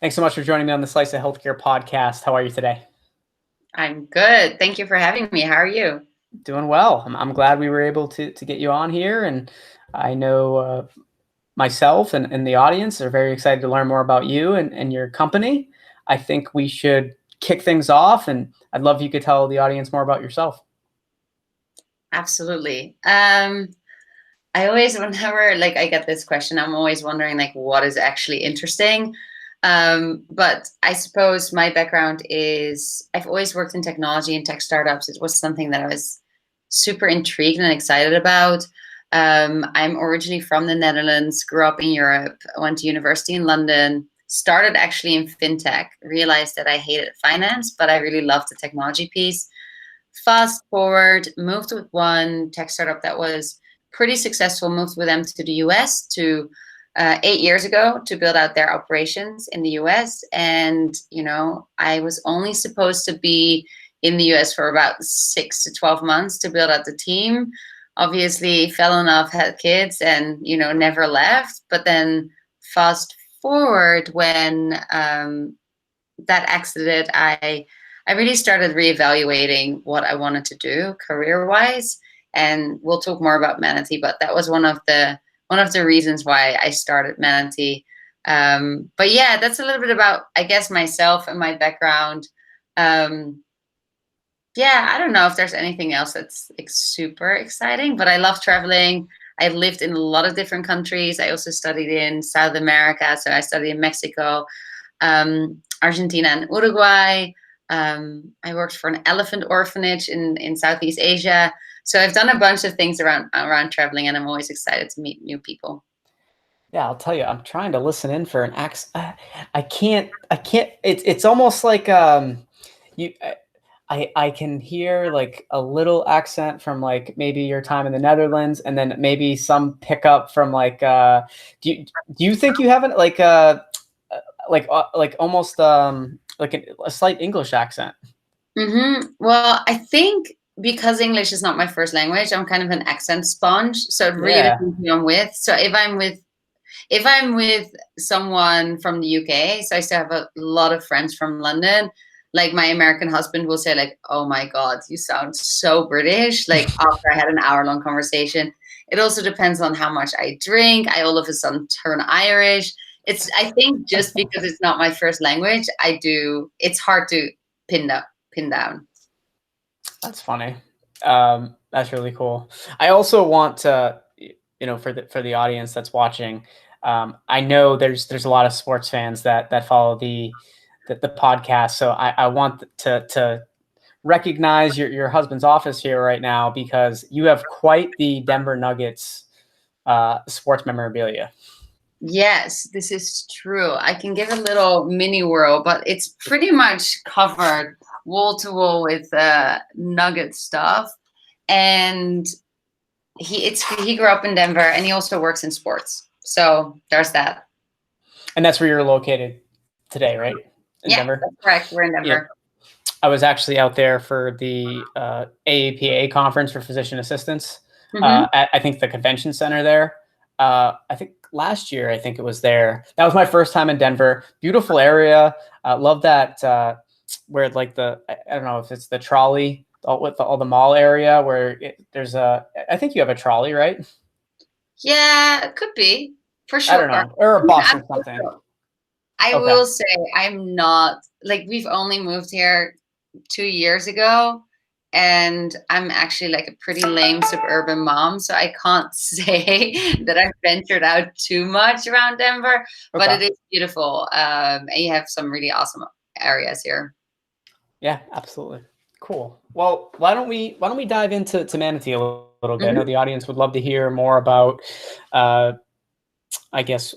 Thanks so much for joining me on the Slice of Healthcare podcast. How are you today? I'm good. Thank you for having me. How are you? Doing well. I'm glad we were able to get you on here. And I know myself and the audience are very excited to learn more about you and your company. I think we should kick things off, and I'd love if you could tell the audience more about yourself. Absolutely. I always, whenever I get this question, I'm always wondering what is actually interesting. But I suppose my background is I've always worked in technology and tech startups. It was something that I was super intrigued and excited about. I'm originally from the Netherlands, grew up in Europe, went to university in London, started actually in fintech, realized that I hated finance, but I really loved the technology piece. Fast forward, moved with one tech startup that was pretty successful, moved with them to the US 8 years ago to build out their operations in the US. And, I was only supposed to be in the US for about 6 to 12 months to build out the team. Obviously, fell in love, had kids, and, never left. But then fast forward when that exited, I really started reevaluating what I wanted to do career-wise. And we'll talk more about Manatee, but that was one of the reasons why I started Manatee. But yeah, that's a little bit about, I guess, myself and my background. Yeah, I don't know if there's anything else that's super exciting, but I love traveling. I lived in a lot of different countries. I also studied in South America, so I studied in Mexico, Argentina, and Uruguay. I worked for an elephant orphanage in Southeast Asia. So I've done a bunch of things around traveling, and I'm always excited to meet new people. Yeah, I'll tell you, I'm trying to listen in for an accent. I can't. It's almost like you. I can hear like a little accent from like maybe your time in the Netherlands, and then maybe some pickup from like. Do you think you have it like almost like a slight English accent? Well, I think because English is not my first language, I'm kind of an accent sponge. So it really Yeah. depends who I'm with. So if I'm with someone from the UK, so I still have a lot of friends from London. Like my American husband will say, "Oh my God, you sound so British." Like after I had an hour-long conversation. It also depends on how much I drink. I all of a sudden turn Irish. I think just because it's not my first language, it's hard to pin down. That's funny. That's really cool. I also want to, for the audience that's watching, I know there's a lot of sports fans that follow the podcast. So I want to recognize your husband's office here right now, because you have quite the Denver Nuggets sports memorabilia. Yes, this is true. I can give a little mini whirl, but it's pretty much covered wall to wall with Nugget stuff. And he grew up in Denver, and he also works in sports. So there's that. And that's where you're located today, right? In Yeah, Denver? that's correct. We're in Yeah. Denver. I was actually out there for the AAPA conference for physician assistants at, I think, the convention center there. I think last year, I think it was there. That was my first time in Denver. Beautiful area. Love that where like I don't know if it's the trolley with all the mall area where there's I think you have a trolley, right? Yeah, it could be for I sure. don't know, or a bus I'm or something. I Okay. will say I'm not we've only moved here 2 years ago, and I'm actually like a pretty lame suburban mom, so I can't say that I've ventured out too much around Denver, but it Okay. is beautiful. And you have some really awesome areas here. Yeah, absolutely. Cool. Well, why don't we dive into Manatee a little bit? I know Mhm. the audience would love to hear more about, I guess,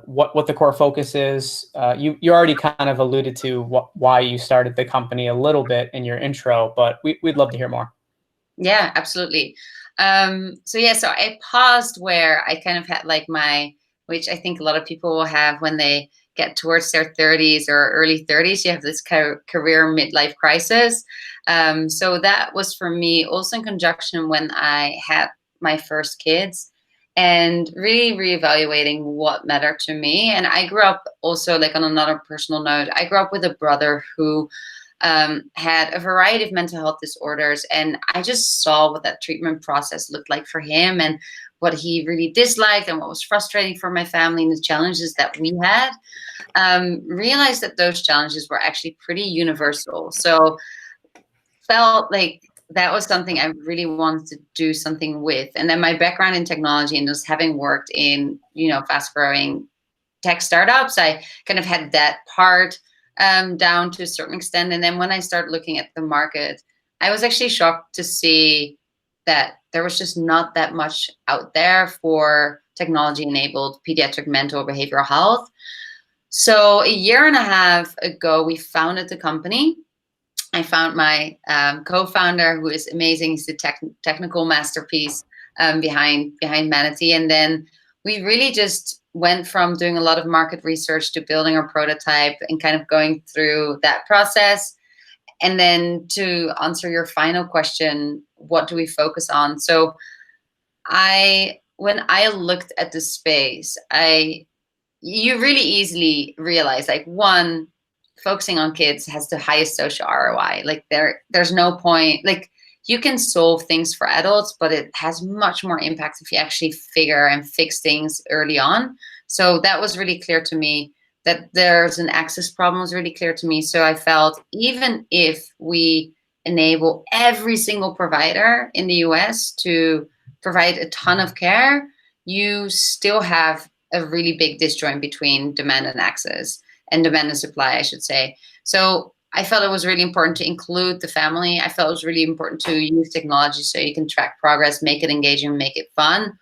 what the core focus is. You already kind of alluded to why you started the company a little bit in your intro, but we'd love to hear more. Yeah, absolutely. So I paused where I kind of had which I think a lot of people will have when they get towards their 30s or early 30s. You have this career midlife crisis. So that was for me also in conjunction when I had my first kids. and really reevaluating what mattered to me. And I grew up also, like on another personal note, I grew up with a brother who had a variety of mental health disorders, and I just saw what that treatment process looked like for him and what he really disliked and what was frustrating for my family and the challenges that we had. Realized that those challenges were actually pretty universal. So felt like that was something I really wanted to do something with. And then my background in technology and just having worked in, fast growing tech startups, I kind of had that part down to a certain extent. And then when I started looking at the market, I was actually shocked to see that there was just not that much out there for technology enabled pediatric mental behavioral health. So a year and a half ago, we founded the company. I found my co-founder, who is amazing. He's the technical masterpiece behind Manatee, and then we really just went from doing a lot of market research to building our prototype and kind of going through that process. And then to answer your final question, what do we focus on? So when I looked at the space, you really easily realize, like, one, focusing on kids has the highest social ROI. Like there's no point, like you can solve things for adults, but it has much more impact if you actually figure and fix things early on. So that was really clear to me. That there's an access problem was really clear to me. So I felt, even if we enable every single provider in the US to provide a ton of care, you still have a really big disjoint between demand and access, and demand and supply, I should say. So I felt it was really important to include the family. I felt it was really important to use technology so you can track progress, make it engaging, make it fun.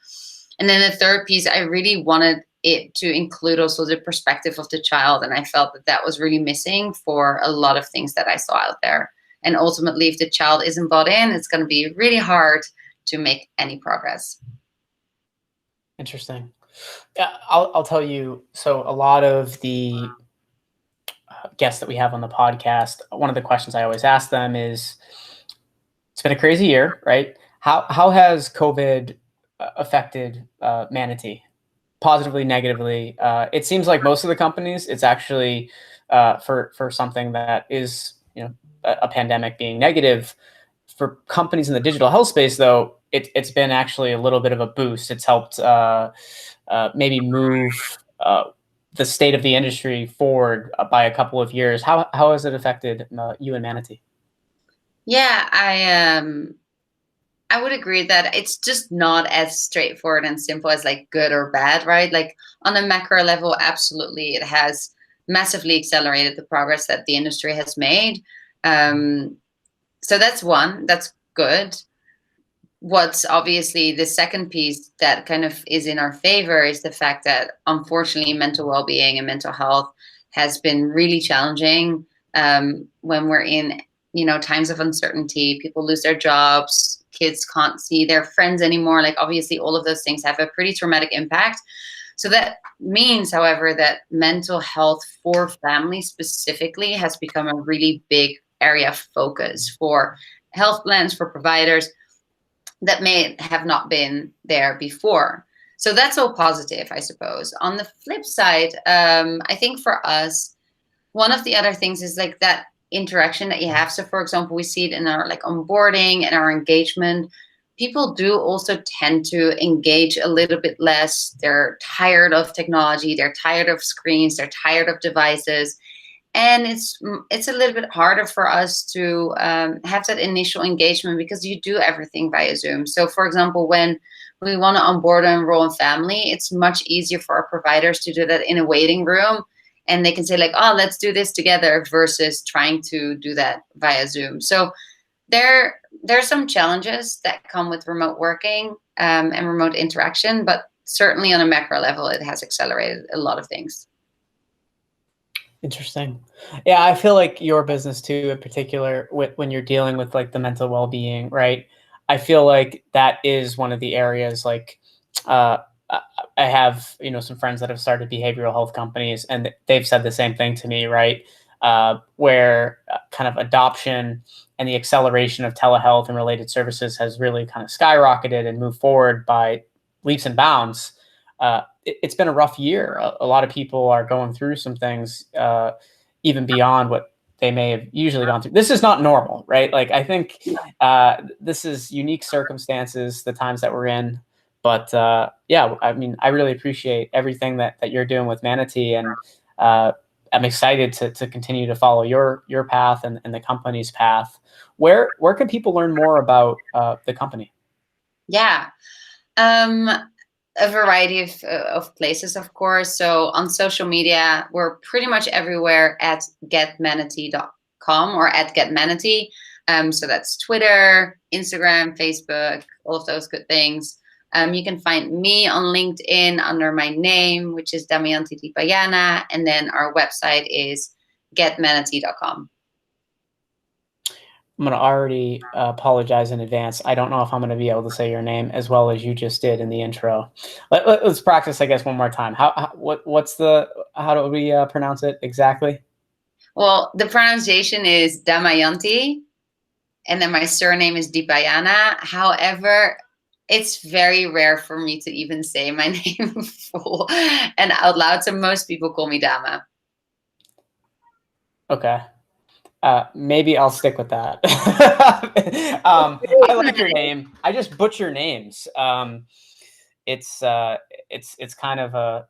And then the third piece, I really wanted it to include also the perspective of the child. And I felt that that was really missing for a lot of things that I saw out there. And ultimately, if the child isn't bought in, it's going to be really hard to make any progress. Interesting. Yeah, I'll tell you. So a lot of the guests that we have on the podcast, one of the questions I always ask them is, it's been a crazy year, right? How has COVID affected Manatee? Positively, negatively? It seems like most of the companies, it's actually for something that is, a pandemic being negative. For companies in the digital health space, though, it's been actually a little bit of a boost. It's helped maybe move the state of the industry forward by a couple of years. How has it affected you and Manatee? Yeah, I would agree that it's just not as straightforward and simple as like good or bad, right? Like on a macro level, absolutely, it has massively accelerated the progress that the industry has made. So that's one, that's good. What's obviously the second piece that kind of is in our favor is the fact that, unfortunately, mental well-being and mental health has been really challenging when we're in times of uncertainty. People lose their jobs, kids can't see their friends anymore. Like, obviously, all of those things have a pretty traumatic impact. So that means, however, that mental health for families specifically has become a really big area of focus for health plans, for providers, that may have not been there before. So that's all positive, I suppose. On the flip side, I think for us, one of the other things is like that interaction that you have. So for example, we see it in our like onboarding and our engagement. People do also tend to engage a little bit less. They're tired of technology. They're tired of screens. They're tired of devices. And it's a little bit harder for us to have that initial engagement because you do everything via Zoom. So for example, when we want to onboard and enroll in family, it's much easier for our providers to do that in a waiting room. And they can say like, oh, let's do this together versus trying to do that via Zoom. So there's some challenges that come with remote working and remote interaction, but certainly on a macro level, it has accelerated a lot of things. Interesting. Yeah, I feel like your business too, in particular, when you're dealing with like the mental well-being, right? I feel like that is one of the areas. Like, I have some friends that have started behavioral health companies, and they've said the same thing to me, right? Where kind of adoption and the acceleration of telehealth and related services has really kind of skyrocketed and moved forward by leaps and bounds. It's been a rough year. A lot of people are going through some things, even beyond what they may have usually gone through. This is not normal, right? Like, I think this is unique circumstances, the times that we're in. But yeah, I mean, I really appreciate everything that you're doing with Manatee, and I'm excited to continue to follow your path and the company's path. Where can people learn more about the company? Yeah. A variety of places, of course. So on social media, we're pretty much everywhere at getmanatee.com or at getmanatee. So that's Twitter, Instagram, Facebook, all of those good things. You can find me on LinkedIn under my name, which is Damayanti Dipayana. And then our website is getmanatee.com. I'm going to already apologize in advance. I don't know if I'm going to be able to say your name as well as you just did in the intro. Let's practice, I guess, one more time. How do we pronounce it exactly? Well, the pronunciation is Damayanti, and then my surname is Dipayana. However, it's very rare for me to even say my name full and out loud. So most people call me Dama. Okay. Maybe I'll stick with that. I like your name. I just butcher names. It's kind of a,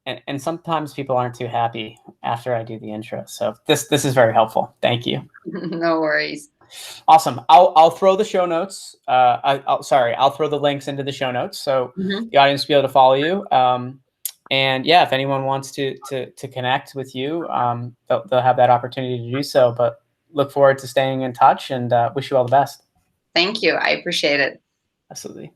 and sometimes people aren't too happy after I do the intro. So this is very helpful. Thank you. No worries. Awesome. I'll throw the show notes. I'll throw the links into the show notes so the audience will be able to follow you. And yeah, if anyone wants to connect with you, they'll have that opportunity to do so. But look forward to staying in touch, and wish you all the best. Thank you. I appreciate it. Absolutely.